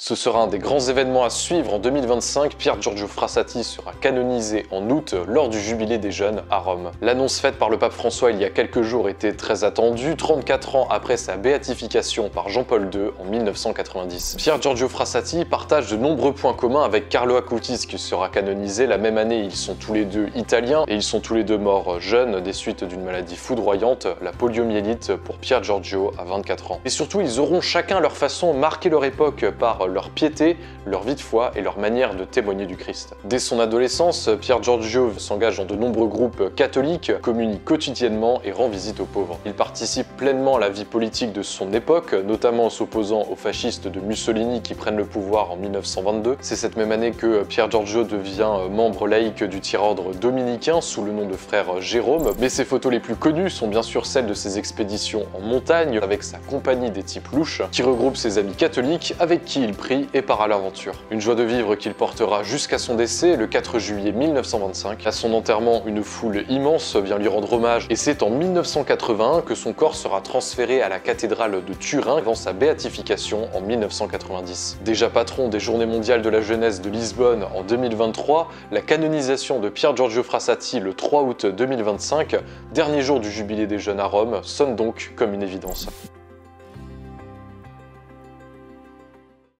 Ce sera un des grands événements à suivre en 2025, Pier Giorgio Frassati sera canonisé en août lors du Jubilé des jeunes à Rome. L'annonce faite par le pape François il y a quelques jours était très attendue, 34 ans après sa béatification par Jean-Paul II en 1990. Pier Giorgio Frassati partage de nombreux points communs avec Carlo Acutis qui sera canonisé la même année. Ils sont tous les deux italiens et ils sont tous les deux morts jeunes des suites d'une maladie foudroyante, la poliomyélite pour Pier Giorgio à 24 ans. Et surtout, ils auront chacun leur façon marqué leur époque par leur piété, leur vie de foi et leur manière de témoigner du Christ. Dès son adolescence, Pier Giorgio s'engage dans de nombreux groupes catholiques, communie quotidiennement et rend visite aux pauvres. Il participe pleinement à la vie politique de son époque, notamment en s'opposant aux fascistes de Mussolini qui prennent le pouvoir en 1922. C'est cette même année que Pier Giorgio devient membre laïque du tiers-ordre dominicain sous le nom de frère Jérôme, mais ses photos les plus connues sont bien sûr celles de ses expéditions en montagne avec sa compagnie des types louches qui regroupe ses amis catholiques avec qui il prie et part à l'aventure. Une joie de vivre qu'il portera jusqu'à son décès le 4 juillet 1925. À son enterrement, une foule immense vient lui rendre hommage et c'est en 1981 que son corps sera transféré à la cathédrale de Turin avant sa béatification en 1990. Déjà patron des Journées mondiales de la jeunesse de Lisbonne en 2023, la canonisation de Pier Giorgio Frassati le 3 août 2025, dernier jour du Jubilé des jeunes à Rome, sonne donc comme une évidence.